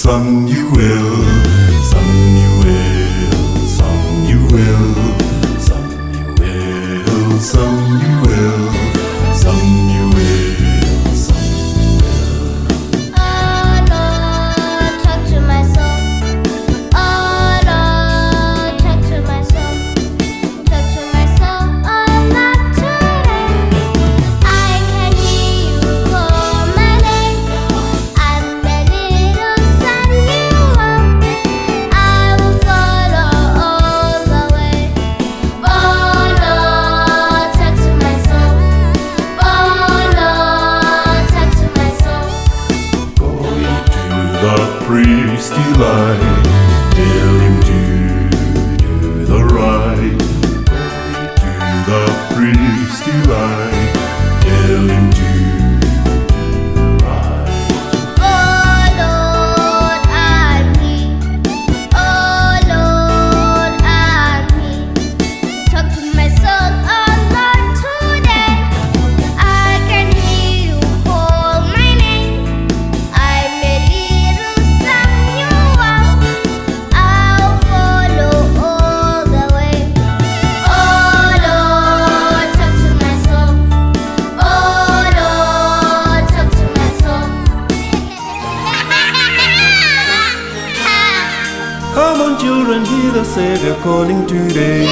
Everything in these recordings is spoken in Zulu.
some you will, some you will, some you will, some you will, some you will, some you will, some you will. Oh Lord, talk to my soul. Oh Lord, talk to my soul. Talk to my soul. Oh Lord, today I can hear you call my name. I'm the little son you are. I will follow all the way. Oh Lord, talk to my soul. Oh Lord, talk to my soul. Going to the priest Eli, tell him to do the right. Going to the priest Eli, tell him to do the right. Oh Lord, I'm here. Oh Lord, I'm here. Talk to my soul, oh Lord, today. I can hear you call my name. I'm a little son you are. I'll follow all the way. Oh Lord, talk to my soul. Oh Lord, talk to my soul. Come on, children, hear the Savior calling today.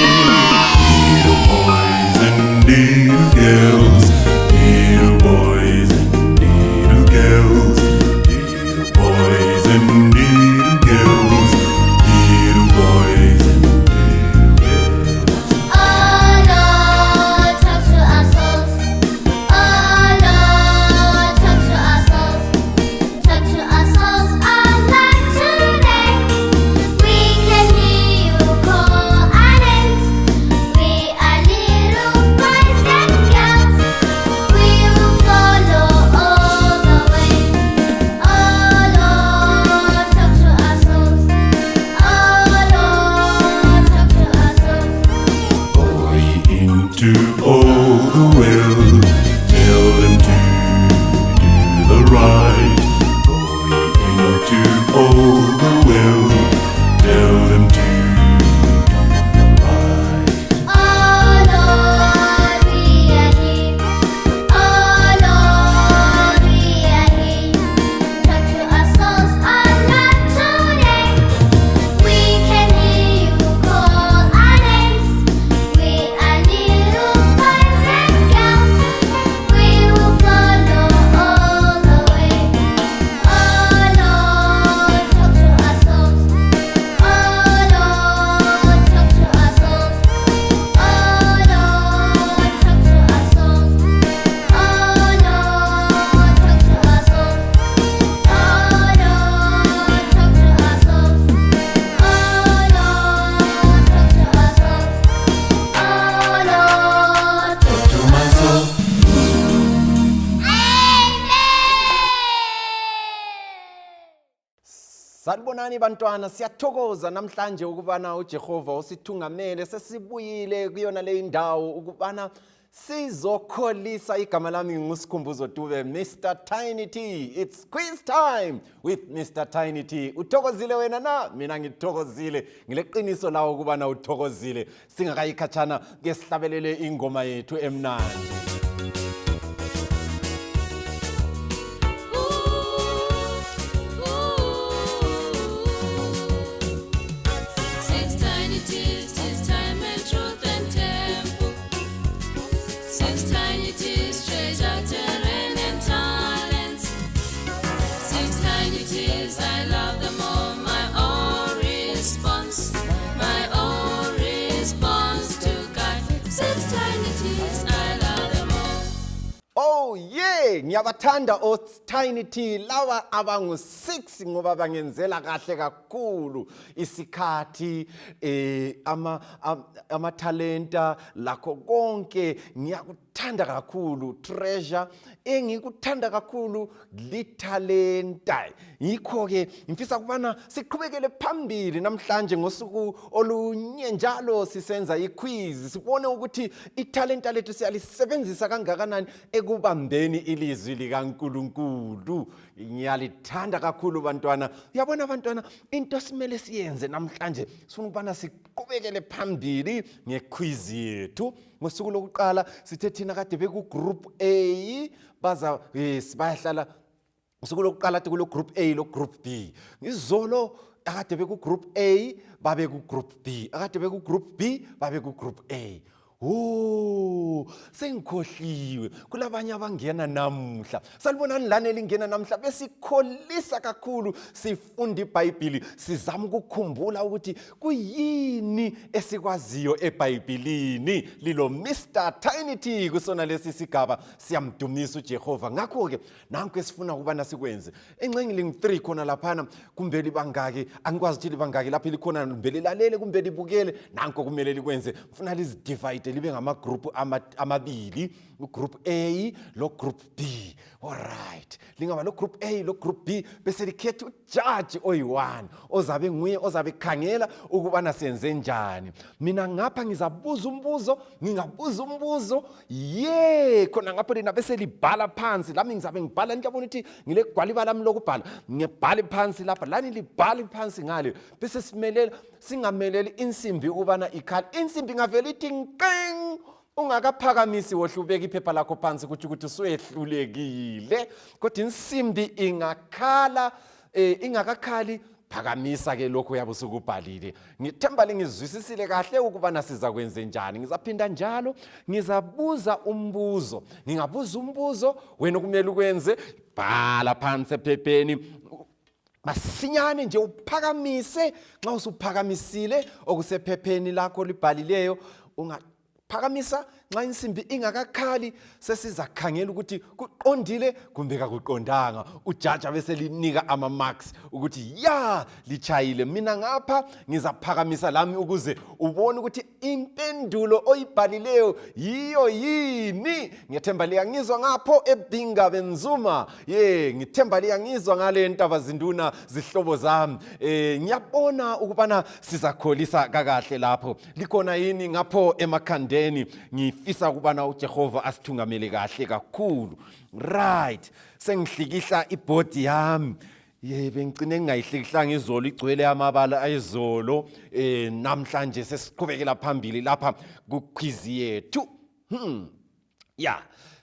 Little boys and little girls, little boys and little girls, little boys and little girls, little boys and little girls. Oh Lord, talk to our souls. Oh Lord, talk to our souls. Talk to our souls, oh Lord, today. We can hear you call our names. We are little boys and girls. We will follow all the way. Oh Lord, talk to our souls. Oh Lord, talk to our souls. Boy into all the world, tell them to do the right. Boy into all the world, tell them to do the right. Oh Lord, we are here. Oh Lord, we are here. Talk to our souls, oh Lord, today. We can hear you call our names. We are little boys and girls. We will follow all the way. Oh Lord, talk to our souls. Oh Lord, talk to our souls. Oh Lord, talk to our souls. Oh Lord, talk to our souls. Oh Lord, talk to our souls. Oh Lord, talk to our souls. Oh Lord, Talk to my soul. Sanibonani bantwana, siyathokoza namhlanje ukubana uJehova usithungamele sesibuyile kuyona le indawo ukubana sizokholisa igama lami nguSkhumbuzo Dube, Mr. Tiny T. It's quiz time with Mr. Tiny T. Uthokozile wena na? Mina ngithokozile. Ngileqiniso lawo ukubana uthokozile. Singakayikhatshana ke sihlabelele ingoma yethu emnandi. Since tiny tears, tis time and truth and temple. Since tiny tears, treasure, terrain and talents. Since tiny tears, I love them all. My own response to God. Since tiny tears, I love them all. Oh yeah, ngiyabathanda Tiny T lawa abangu 6 ngoba bangenzela kahle kakhulu isikhathi ama talenta lakho konke ngiyakuthanda kakhulu. Treasure engikuthanda kakhulu lithalenta. Yikho ke ngifisa kubana siqhubekele phambili namhlanje ngosuku olunye njalo sisenza iquiz sibone ukuthi ithalenta lethu siyalisebenzisa kangakanani ekubambeni ili ilizwi likaNkulunkulu. Ngiyalithanda kakhulu bantwana. Uyabona bantwana, into simele siyenze namhlanje sifuna ukubana siqhubekele phambili ngequiz yethu. Ngosuku lokuqala sithe thina kade beku-group A bayahlala usuku lokuqala kade kulo group A lo group B. Izolo akade beku-group A babe ku-group B, akade beku-group B babe ku-group A. Sengikhohliwe kulabanye abangena namhla. Salibonani lana elingena namhla besikholisa kakhulu sifunda iBhayibheli, sizama ukukhumbula ukuthi kuyini esikwaziyo eBhayibhelini. Lilo Mr Tiny kusona lesi sigaba siyamdumisa uJehova. Ngakho ke nanku esifuna ukubana sikwenze. Engcengile ngi3 khona laphana kumbe libangaki, angikwazi ukuthi libangaki lapha likhona kumbe lilalele kumbe libukele. Nanko kumele likwenze. Mfuna lizidivide libe ngamagroup amabili, ugroup A lo group B. Alright, lingaba lo group A lo group B bese likhetha ujudge oyi1 ozabe nguye ozabe khangela ukubana senze njani. Mina ngapha ngizabuza umbuzo, ngingabuza umbuzo khona ngapho lina bese libhala phansi. Lami ngizabe ngibhala, ngiyabona ukuthi ngile gwaliba lami lokubhala, ngibhale phansi lapha, lani libhale phansi ngale bese singameleli insimbi ukubana ikhala. Insimbi ngavela ithi ngqeng, ungakaphakamisi wohlubeka iphepha lakho phansi ukuthi usehlulekile. Kodwa insimbi ingakhala ingakakhali, phakamisa ke lokho yabe usukubhalile. Ngithemba lingizwisisile kahle ukubana siza kwenze njani. Ngizaphinda njalo ngizabuza umbuzo, ngingabuza umbuzo wena kumele ukwenze bhala phansi ephepheni masinyane nje uphakamise. Nxa usuphakamisile okusephepheni lakho libhalileyo ungaphakamisa. Nxa insimbi ingakakhali sesizakhangela ukuthi kuqondile kumbe kakuqondanga. Ujaja bese linika ama-marks ukuthi lichayile. Mina ngapha ngizaphakamisa lami ukuze ubone ukuthi impendulo oyibhalileyo yiyo yini. Ngiyethemba liyangizwa ngapho eBinga Benzuma. Ngithemba liyangizwa ngale ntaba zinduna zihlobo zami. Ngiyabona ukubana sizakholisa kakahle lapho. Likhona yini ngapho emakhandeni? Ngifisa ukubana uJehova asithungamele kahle kakhulu. Right, sengihlikihla ibhodi yami. Bengicine ngingayihlikihlanga izolo, igcwele amabala ayizolo. Namhlanje sesiqhubekela phambili lapha kuquiz yethu.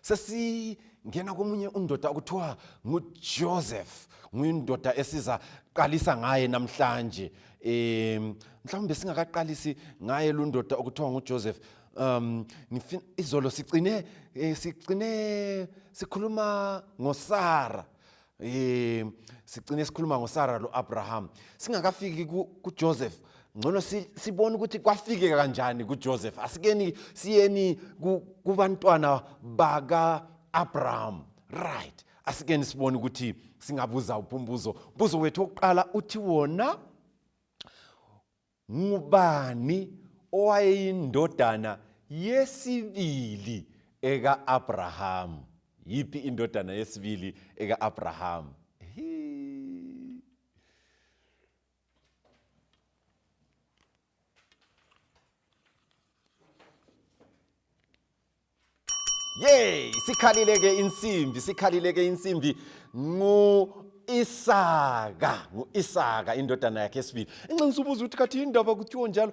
Sesingena komunye undoda okuthiwa nguJoseph. Nguyindoda esiza qalisa ngaye namhlanje. Mhlawumbe singakaqalisi ngaye lo ndoda okuthiwa nguJoseph. Izolo sigcine sikhuluma ngoSara. Sigcine sikhuluma ngoSara lo Abraham. Singakafiki kuJoseph, ngcono sibone ukuthi kwafike kanjani kuJoseph. Asikeni siyeni kubantwana baka Abraham. Right, asikeni sibone ukuthi singabuza umbuzo. Umbuzo wethu wokuqala uthi wona, ngubani owayeyindodana yesibili eka Abraham? Yipi indodana yesibili eka Abraham? Sikhalileke insimbi Isaka indodana yakhe yesibili. Ngisubuza ukuthi kathi indaba kuthiwa njalo.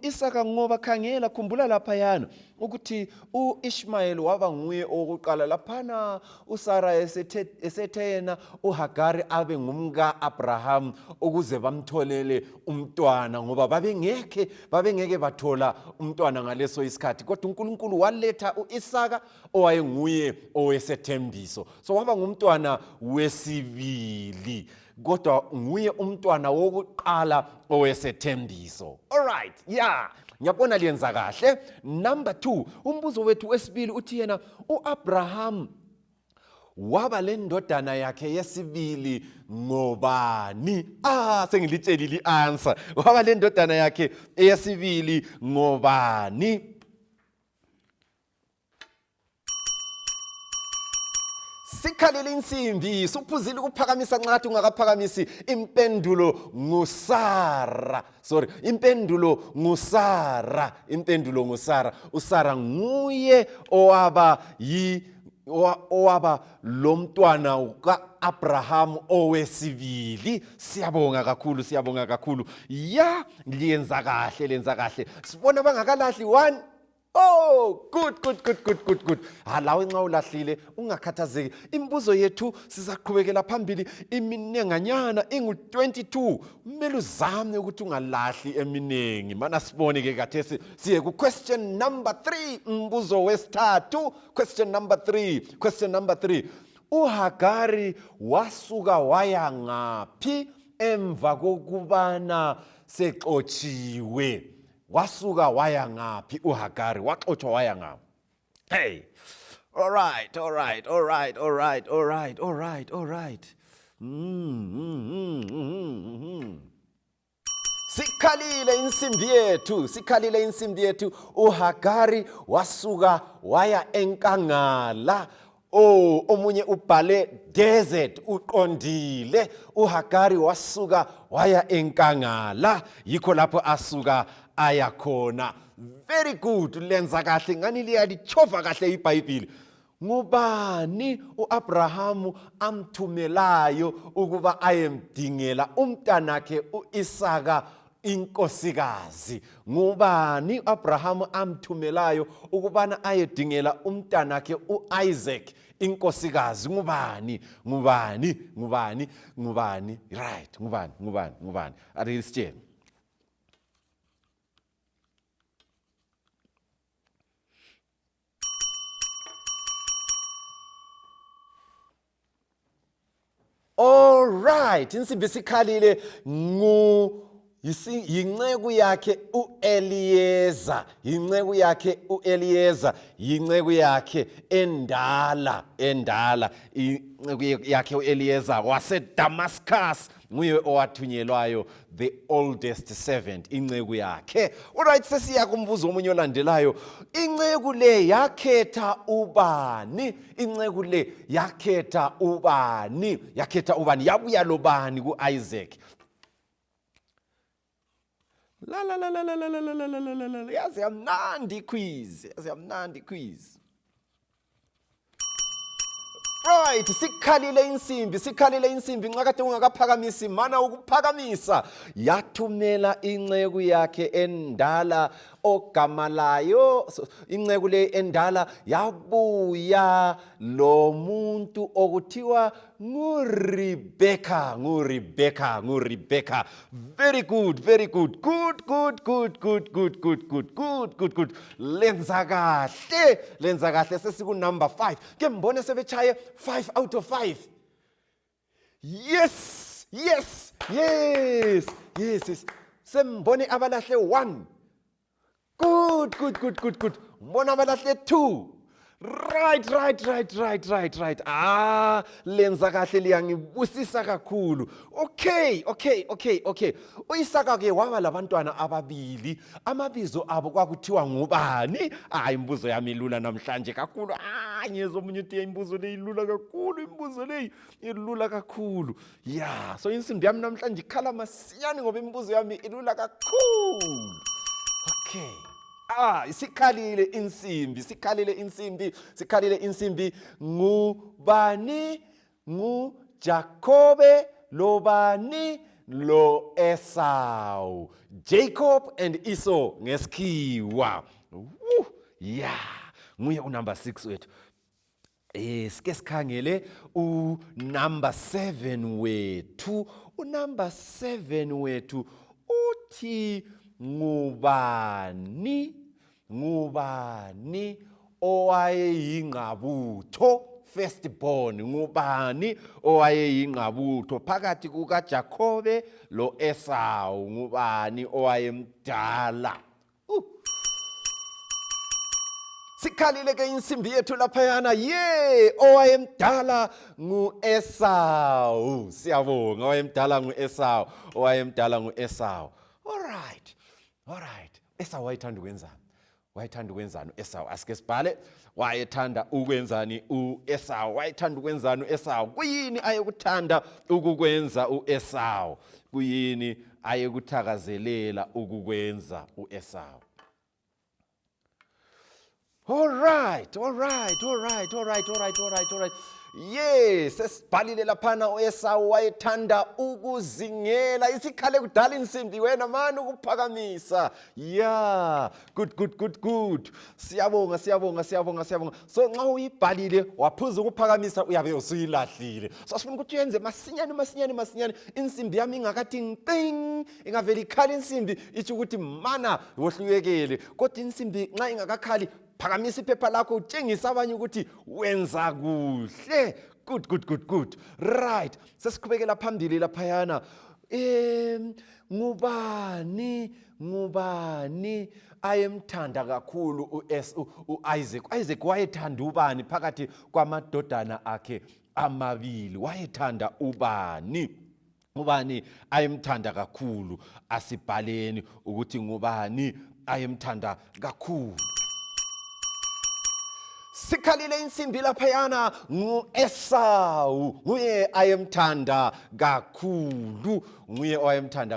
Isaka ngoba khangela, khumbula lapha yana ukuthi uIshmael waba nguye owokuqala laphana uSara esethe yena uHagari abe ngumka Abraham ukuze bamtholele umntwana, ngoba babengeke bathola umntwana ngaleso isikhathi. Kodwa uNkulunkulu waletha uIsaka owayenguye owesethembiso. So waba ngumntwana wesibili, kodwa nguye umntwana wokuqala owesethembiso. Alright, ngiyabona liyenza kahle. Number 2, umbuzo wethu wesibili uthi yena uAbraham waba lendodana yakhe yesibili ngobani? Sengilitshelile i-answer. Waba lendodana yakhe yesibili ngobani? Sikhalele insimbi, suphuzile ukuphakamisa nxathi ungakaphakamisi. Impendulo nguSara. Impendulo nguSara. USara nguye owaba owaba lo mntwana uka-Abraham owesibili. Siyabonga kakhulu. Ya, lenza kahle. Sibona bangakalahli 1. Oh, good. Lawe nxa ulahlile ungakhathazeki. Imibuzo yethu sizaqhubekela phambili iminenganyana ingu-22. Kumele uzame ukuthi ungalahli eminengi. Mana sibone ke khathesi siye ku question number 3, umbuzo wesithathu. Question number 3. uHagari wasuka waya ngaphi emva kokubana sexotshiwe? Wasuka waya ngaphi uHagari? Waxothwa waya ngaphi? Hey. All right. Sikhalile insimbi yethu. uHagari wasuka waya enkangala. Oh, omunye ubhale desert, uqondile. uHagari wasuka waya enkangala, yikho lapho asuka aya khona. Very good, lenza kahle, ngani liyalichova kahle iBhayibheli. Ngubani uAbrahamu amthumelayo ukuba ayemdingela umntanakhe uIsaka inkosikazi? Ngubani uAbrahamu amthumelayo ukubana ayedingela umntanakhe uIsaac inkosikazi? Ngubani? Right, ngubani? Arisitshela. All right, insimbi sikhalile yinceku yakhe uEliyeza, yinceku yakhe endala, inceku yakhe uEliyeza waseDamascus, nguye owathunyelwayo, the oldest servant, inceku yakhe. Alright, sesiya kumbuzo omunye olandelayo. Inceku le yakhetha ubani? Yakhetha ubani? Yabuya lobani kuIsaac? Yazi yamnandi quiz. Right, sikhalile insimbi nxa kade ungakaphakamisi mana ukuphakamisa. Yathumela inceku yakhe endala ogama layo, inceku le endala yabuya lo muntu okuthiwa nguRebecca. Very good. Good. Lenza kahle sesiku number 5. Ke mbone sebechaye 5 out of 5. Yes. Sembone abalahle 1. Good. Mbona abalahle 2. Right. Lenza kahle liyangibusisa kakhulu. Okay. uIsaka ke waba labantwana ababili. Amabizo abo kwakuthiwa ngubani? Imbuzo yami ilula namhlanje kakhulu. Ngiyezwa omunye uthi imbuzo le ilula kakhulu. Yeah, so insimbi yami namhlanje ikhala masiyani ngoba imbuzo yami ilula kakhulu. Okay. Sikhalile insimbi. Ngubani? nguJakobe lobani? Lo Esau. Jacob and Esau ngesikhiwa. Nguye unumber 6 wethu. Sike sikhangele unumber 7 wethu. Unumber 7 wethu uthi ngubani owayeyingqabutho? Firstborn. Ngubani owayeyingqabutho phakathi kukaJakobe lo Esau? Ngubani owayemdala? Sikhalile ke insimbi yethu laphayana. Owayemdala nguEsau. Siyabonga, owayemdala nguEsau. All right. Esau wayethanda ukwenzani? Esau, asike sibhale. Wayethanda ukwenzani uEsau? Kuyini ayekuthanda ukukwenza uEsau? Kuyini ayekuthakazelela ukukwenza uEsau? All right. Yes, sesibhalile laphana u-Esau wayethanda ukuzingela isikhale kudala insimbi wena mani ukuphakamisa. Yeah, good. Siyabonga. So nxa uyibhalile waphuza ukuphakamisa uyabe usuyilahlile. So sifuna ukuthi uyenze masinyane insimbi yami ingakathi ngting ingavela ikhali insimbi ithi ukuthi mana wohlulekele. Kodwa insimbi nxa ingakakhali phakamisa iphepha lakho utshengisa abanye ukuthi wenza kuhle. Good. Right. Sesiqhubekela phambili laphayana. Ngubani ayemthanda kakhulu u-Isaac. Isaac wayethanda ubani phakathi kwamadodana akhe amabili? Wayethanda ubani? Ngubani ayemthanda kakhulu? Asibhaleni ukuthi ngubani ayemthanda kakhulu. Sikhalile insimbi laphayana ngu-Esau. Nguye ayemthanda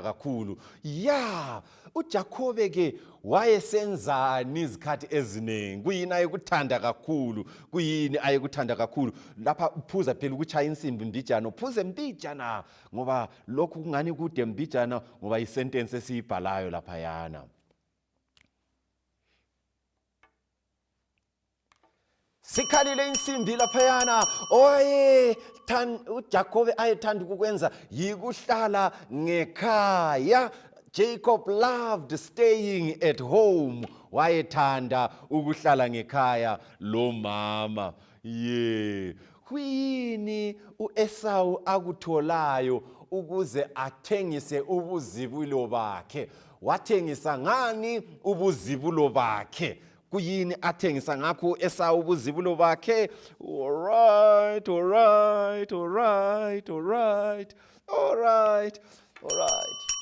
kakhulu. Ya, uJakobe ke wayesenzani izikhathi eziningi? Kuyini ayekuthanda kakhulu? Lapha uphuza phela ukuchaya insimbi mbijana, uphuze mbijana ngoba lokhu kungani kude mbijana ngoba isentence esiyibhalayo laphayana. Sikhalile insimbi laphayana. uJakobe ayethanda ukukwenza yikuhlala ngekhaya. Jacob loved staying at home. Wayethanda ukuhlala ngekhaya lo mama. Kuyini u-Esau akutholayo ukuze athengise ubuzibulo bakhe? Wathengisa ngani ubuzibulo bakhe? Kuyini athengisa ngakho u-Esau ubuzibulo bakhe? Alright.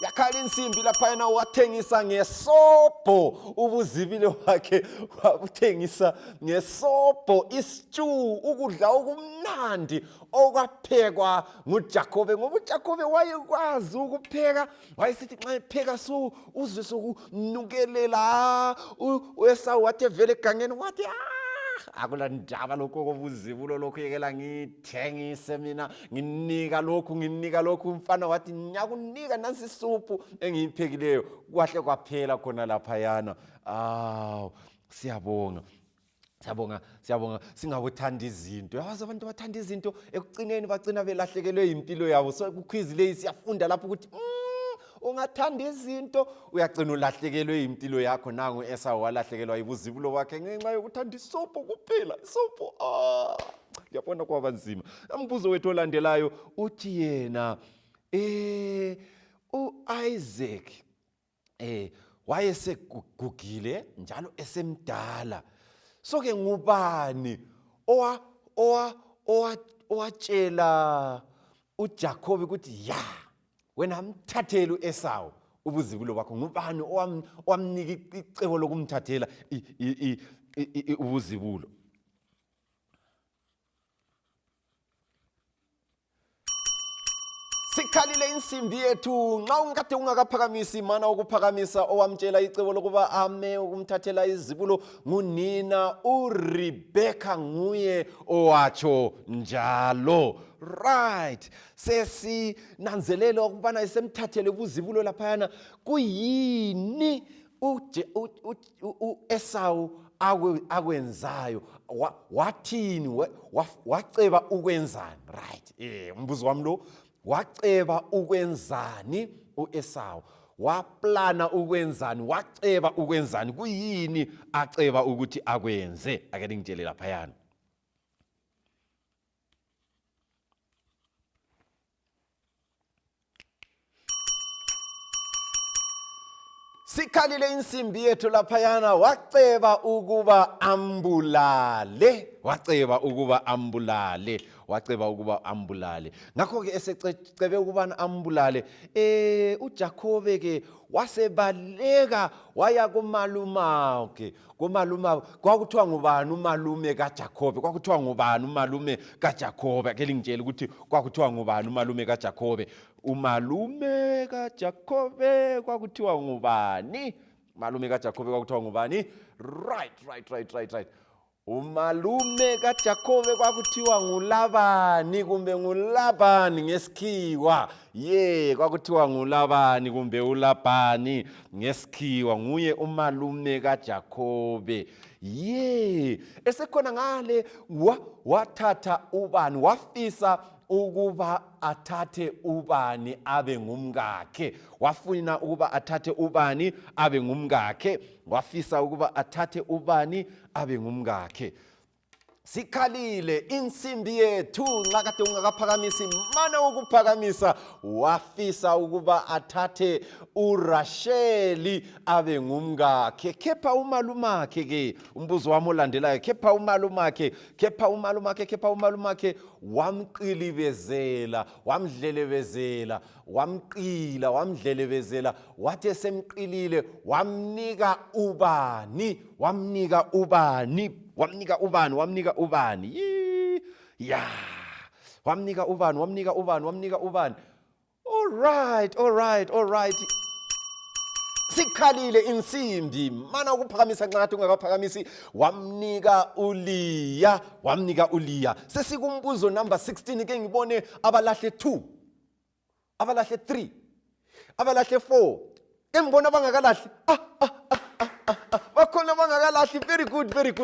Yakhala insimbi laphayana wathengisa ngesobho ubuzibulo bakhe. Wabuthengisa ngesobho, istew, ukudla okumnandi okwaphekwa nguJakobe. Ngoba uJakobe wayekwazi ukupheka. Wayesithi nxa epheka uzwe sokunukelela. U-Esau wathi vele egangeni wathi akulandaba lokho kobuzibulo lokho yekela ngithengise mina nginika lokhu. Umfana wathi ngiyakunika nansi isuphu engiyiphekileyo. Kwahle kwaphela khona laphayana. Siyabonga. Singabuthanda izinto. Yazi abantu bathanda izinto ekucineni bagcina belahlekelwe impilo yabo. So kukhwizi leyi siyafunda lapho ukuthi ungathanda izinto uyagcina ulahlekelwe impilo yakho. Nangu u-Esau walahlekelwa ibuzibulo bakhe ngenxa yokuthanda isopho kuphela. Isopho ngiyabona kwaba nzima. Umbuzo wethu olandelayo uthi yena u-Isaac wayesegugile njalo esemdala. So ke ngubani owatshela uJakobe ukuthi wena mthathele u-Esau ubuzibulo bakho? Ngubani owamnika icebo lokumthathela ubuzibulo? Sikhalile insimbi yethu. Nxa ungakade ungakaphakamisi mana ukuphakamisa owamtshela icebo lokuba ame ukumthathela izibulo ngunina uRebecca. Nguye owatsho njalo. Right. Sesinanzelela ukubana isemthathele ubuzibulo laphayana. Kuyini u-Esau akwenzayo? Wathini? Waceba ukwenzani? Right. Umbuzo wami lo. Waceba ukwenzani u-Esau? Waplana ukwenzani? Waceba ukwenzani? Kuyini aceba ukuthi akwenze? Ake ngitshele laphayana. Sikhalile insimbi yethu laphayana. Waceba ukuba ambulale. Ngakho ke esecebe ukubana ambulale, uJakobe ke wasebaleka waya kumalumake. Kwakuthiwa ngubani umalume kaJakobe? Ake ngitshele ukuthi kwakuthiwa ngubani umalume kaJakobe? Umalume kaJakobe kwakuthiwa ngubani? Umalume kaJakobe kwakuthiwa ngubani? Right. Umalume kaJakobe kwakuthiwa nguLabani kumbe nguLabani ngesikhiwa. Kwakuthiwa nguLabani kumbe uLabani ngesikhiwa. Nguye umalume kaJakobe. Esekhona ngale wathatha ubani, wafisa ukuba athathe ubani abe ngumkakhe. Wafuna ukuba athathe ubani abe ngumkakhe. Wafisa ukuba athathe ubani abe ngumkakhe. Sikhalile insimbi yethu nxa kade ungakaphakamisi mana ukuphakamisa. Wafisa ukuba athathe uRasheli abe ngumkakhe. Kepha umalumakhe ke, umbuzo wami olandelayo, kepha umalumakhe wamqilibezela, wamdlelebezela, wamdlelebezela, wathi esemqilile wamnika ubani. Wamnika ubani. Alright. Sikhalile insimbi mana ukuphakamisa nxa kade ungakaphakamisi. Wamnika uLeya. Sesikumbuzo number 16 ke ngibone abalahle 2, abalahle 3, abalahle 4. Engibona abangakalahle bakhona abangakalahle.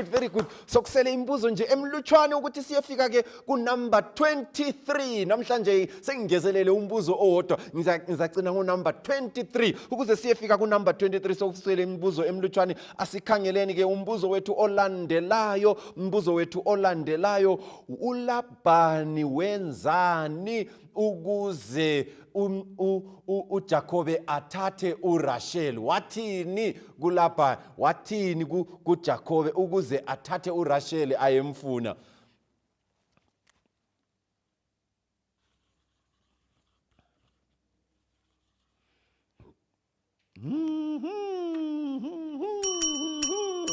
Very good. Sokusele imbuzo nje emlutshwane ukuthi siyefika ke ku number 23. Namhlanje sengingezelele umbuzo owodwa, ngizacina ngo number 23 ukuze siyefika ku number 23. Sokusele imbuzo emlutshwane. Asikhangeleni ke umbuzo wethu olandelayo. uLabani wenzani ukuze uJakobe athathe uRasheli? Wathini kuLabani? Wathini kuJakobe ukuze athathe uRasheli ayemfuna?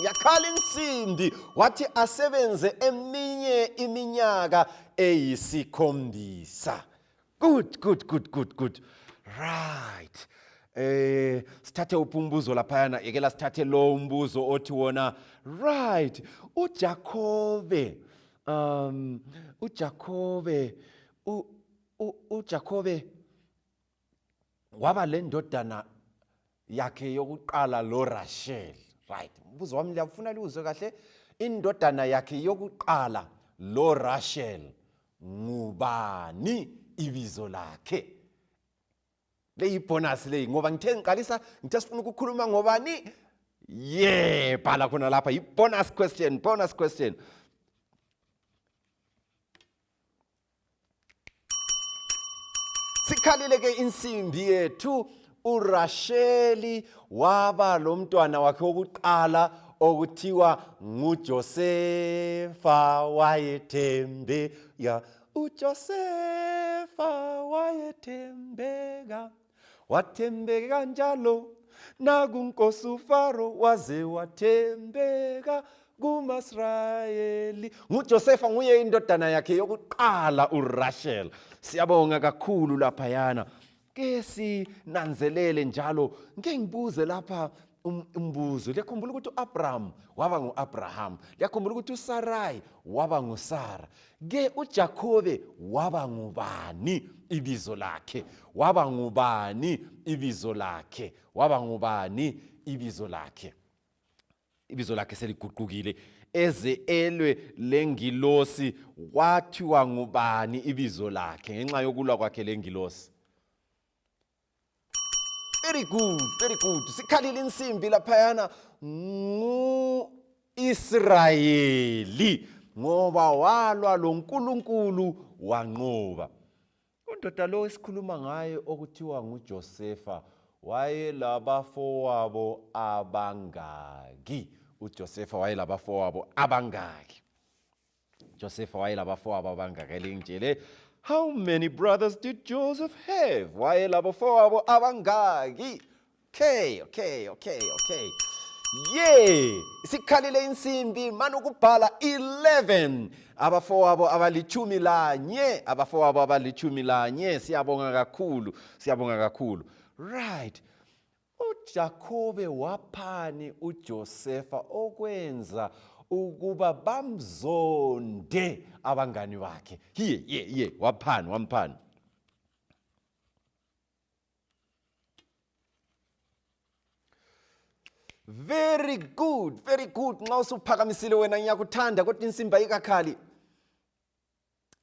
Yakhala insimbi. Wathi asebenze eminye iminyaka eyisikhombisa. Good. Right. Sithathe umbuzo laphayana, yekela sithathe lo umbuzo othi wona. Right. uJakobe waba le ndodana yakhe yokuqala lo Rashel. Right. Umbuzo wami liyafuna liwuzwe kahle. Indodana yakhe yokuqala lo Rashel ngubani ibizo lakhe? Leyi bonus leyi ngoba ngithe ngiqalisa ngithe sifuna ukukhuluma ngobani. Bhala khona lapha bonus question. Sikhalile ke insimbi yethu. uRasheli waba lo mntwana wakhe wokuqala okuthiwa nguJosefa. uJosefa wathembeka njalo nakunkosi uFaro, waze wathembeka kumaSrayeli. nguJosefa nguye indodana yakhe yokuqala uRashel. Siyabonga kakhulu laphayana. Ke sinanzelele njalo. Ngeke ngibuze lapha umbuzo. Liyakhumbula ukuthi uAbraham waba nguAbraham. Liyakhumbula ukuthi uSarai waba nguSara. Ke uJakobe waba ngubani ibizo lakhe? Ibizo lakhe seliguqukile. Eze elwe lengilosi wathiwa ngubani ibizo lakhe ngenxa yokulwa kwakhe lengilosi? Very good. Sikhalile insimbi laphayana. Israyeli ngoba walwa lo nkulunkulu wanqoba. Undoda lo esikhuluma ngaye okuthiwa nguJosefa wayelabafowabo abangaki? uJosefa wayelabafowabo abangaki? Elingitshele, how many brothers did Joseph have? Wayelabafowabo abangaki? Okay. Sikhalile insimbi manu kubhala 11. Abafowabo abalichumi lanye. Siyabonga kakhulu. Right. uJakobe waphani uJosefa okwenza ukuba bamzonde abangani bakhe. Ye waphani. Very good. Nxa usuphakamisile wena ngiyakuthanda kodwa insimbi ayikakhali.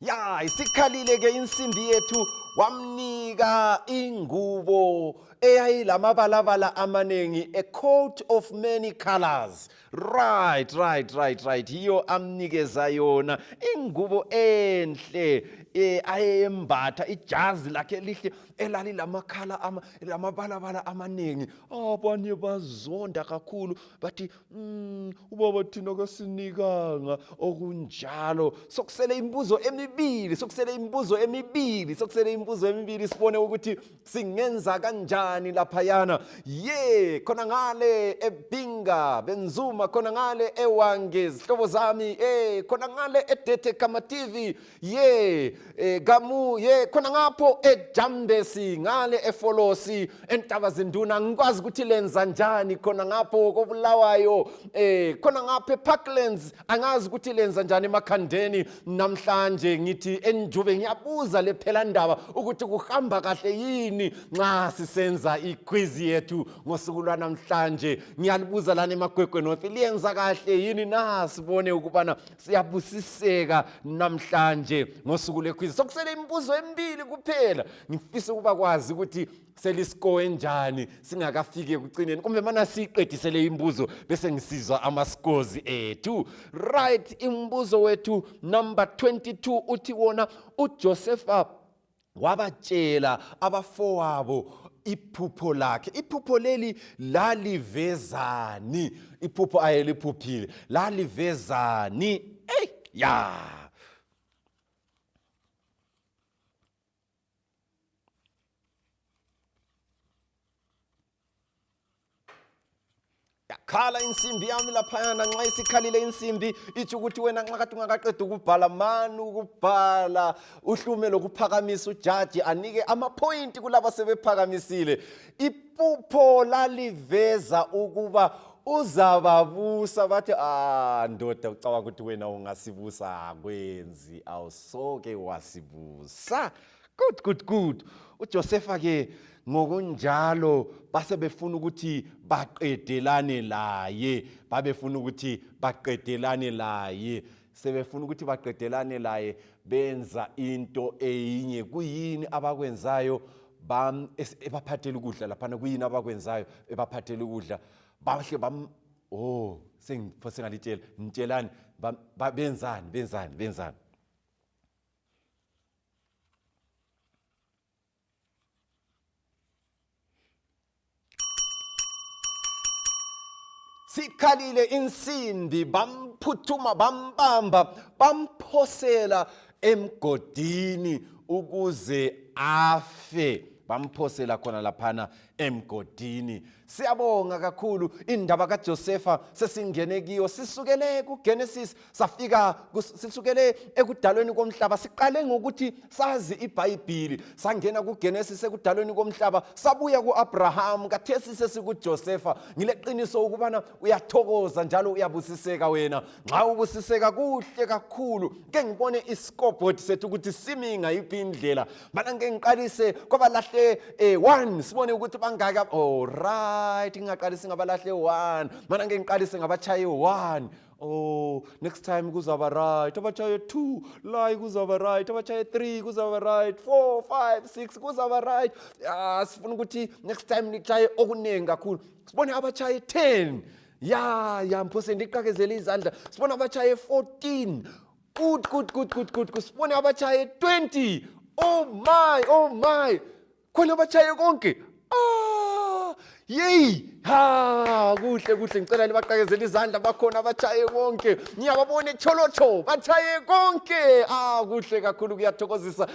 Ya, isikhalile ke insimbi yethu wamnika ingubo eyayilamabalabala amanengi, a coat of many colors. Right. Hiyo amnikeza yona ingubo enhle ayembatha, ijazi lakhe lihle elali lamakhala lamabalabala amanengi. Abanye bazonda kakhulu bathi ubaba thina kasinikanga okunjalo. Sokusele imibuzo emibili sibone ukuthi singenza kanjani laphayana. Khona ngale eBinga Benzuma, khona ngale eWange zihlobo zami, khona ngale eDete Kama TV, Gamu, khona ngapho eJambesi, ngale eFolosi, eNtaba Zinduna, ngikwazi ukuthi lenza njani khona ngapho koBulawayo, khona ngapho eParklands, angazi ukuthi lenza njani eMakhandeni. Namhlanje ngithi eNdube ngiyabuza lephela ndaba ukuthi kuhamba kahle yini nxa sisenza iquiz yethu ngosuku lwanamhlanje. Ngiyalibuza lana eMagwegwe North, liyenza kahle yini na sibone ukubana siyabusiseka namhlanje ngosuku lequiz. Sokusele imibuzo emibili kuphela, ngifisa ukuba kwazi ukuthi seliscore njani singakafike ekucineni, kumbe mana siqedisele imibuzo bese ngisizwa ama-scores ethu. Right, imibuzo wethu number 22 uthi wona uJosefa wabatshela abafowabo iphupho lakhe. Iphupho leli lalivezani? Iphupho ayeliphuphile lalivezani? Yakhala insimbi yami laphayana. Nxa isikhalile insimbi itsho ukuthi wena nxa kade ungakaqeda ukubhala ukubhala uhlume lokuphakamisa ujaji anike amaphoyinti kulabo sebephakamisile. Iphupho laliveza ukuba uzababusa. Bathi ndoda ucabanga ukuthi wena ungasibusa, akwenzi, awusoke wasibusa. Good. uJosefa ke ngokunjalo base befuna ukuthi baqedelane laye, sebefuna ukuthi baqedelane laye, benza into eyinye. Kuyini abakwenzayo? Ebaphathela ukudla laphana. Kuyini abakwenzayo? Ebaphathela ukudla. Bahle sengalitshela, ngitshelani benzani? Sikhalile insimbi, bamphuthuma, bambamba, bamphosela emgodini ukuze afe. Bamphosela khona laphana emgodini. Siyabonga kakhulu indaba kaJosefa sesingene kiyo. Sisukele kuGenesis sisukele ekudalweni komhlaba. Siqale ngokuthi sazi iBhayibhili, sangena kuGenesis ekudalweni komhlaba, sabuya kuAbraham, kathesi sesikuJosefa. Ngileqiniso ukubana uyathokoza njalo uyabusiseka wena. Nxa ubusiseka kuhle kakhulu, ke ngibone iscoreboard sethu ukuthi simi ngayiphi indlela. Mana ngeke ngiqalise kwabalahle 1 sibone ukuthi bangaka. Right, ngingaqalisi ngabalahle 1. Mana ngeke ngiqalise ngabachaye 1. Next time kuzaba right. Abachaye 2 la kuzaba right. Abachaye 3 kuzaba right. 4 5 6 kuzaba right. Sifuna ukuthi next time nichaye okunengi kakhulu. Sibone abachaye 10. Mphose ndiqakezele izandla. Sibone abachaye 14. Good. Sibone abachaye 20. Oh my. Khona abachaye konke. Ha, kuhle kuhle ngicela libaqakezela izandla bakhona abachaye konke. Ngiyababona echolocho bachaye konke. Kuhle kakhulu kuyathokozisa.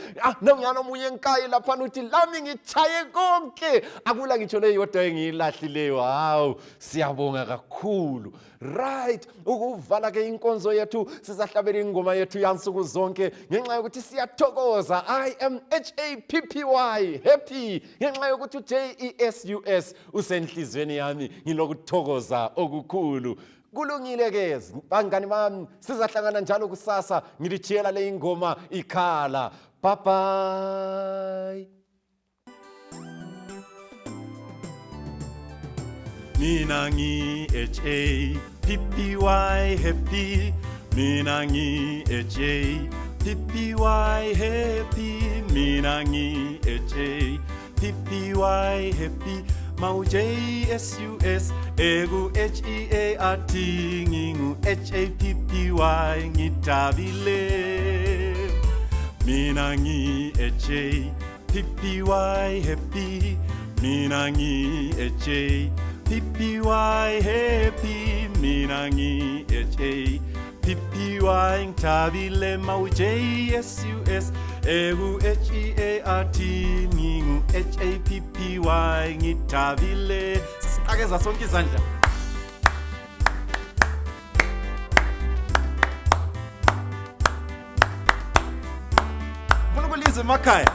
Nangiyana omunye enkayi lapha uthi lami ngichaye konke. Akula ngitsho le yodwa engiyilahlileyo. Hawu, siyabonga kakhulu. Right, ukuvala ke inkonzo yethu sizahlabela ingoma yethu yansuku zonke ngenxa yokuthi siyathokoza. I am HAPPY happy ngenxa yokuthi JESUS usenhlizweni yami ngilokuthokoza okukhulu. Kulungile ke bangani bami, sizahlangana njalo kusasa ngilitshiyela le ingoma ikhala. Bye bye. Mina ngi HAPPY happy. Mina ngi HAPPY happy. Mina ngi HAPPY happy. Mau JESUS egu HEART ngingu HAPPY ngitabile. Mina ngi HAPPY happy. Mina ngi HAPPY happy. Mina ngi HAPPY ngitabile. Mau JESUS egu HEART ngingu HAPPY ngitabile. Sisiqakeza sonke izandla. Funa ukulizwa emakhaya.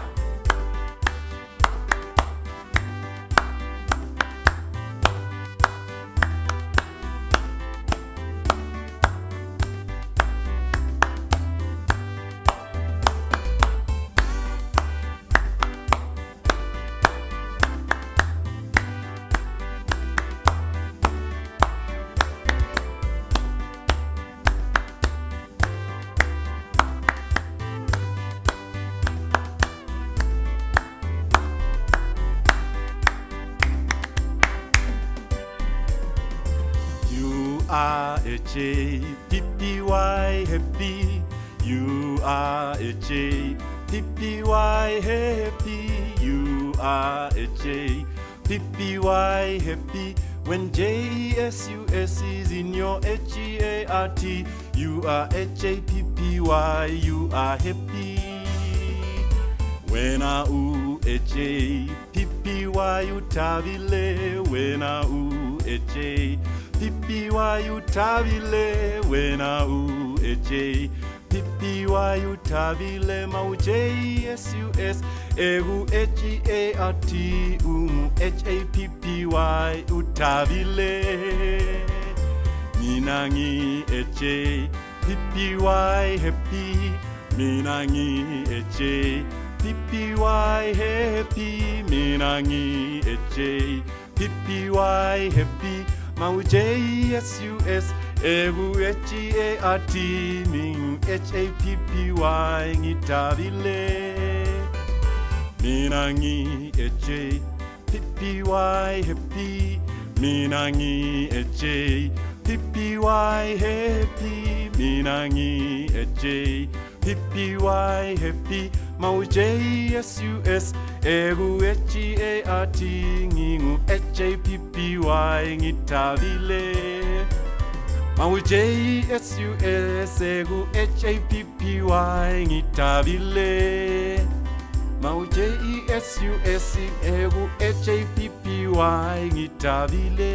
are HAPPY happy. You are HAPPY happy. You are HAPPY happy. When JESUS is in your HEART, you are HAPPY, you are happy. When I HAPPY utabile, when I HAPPY utabile, when I HAPPY utabile, mau JESUS egu HEART HAPPY utabile. Minangi HAPPY happy. Minangi HAPPY happy. Minangi HAPPY happy. Mau JESUS egu HEART mingu HAPPY ngitabile. Minangi HAPPY happy. Minangi HAPPY happy. Minangi HAPPY happy. Mau JESUS egu HEART ngingu HAPPY ngitabile. Mau JESUS egu HAPPY ngitabile. Mau JESUS egu HAPPY ngitabile.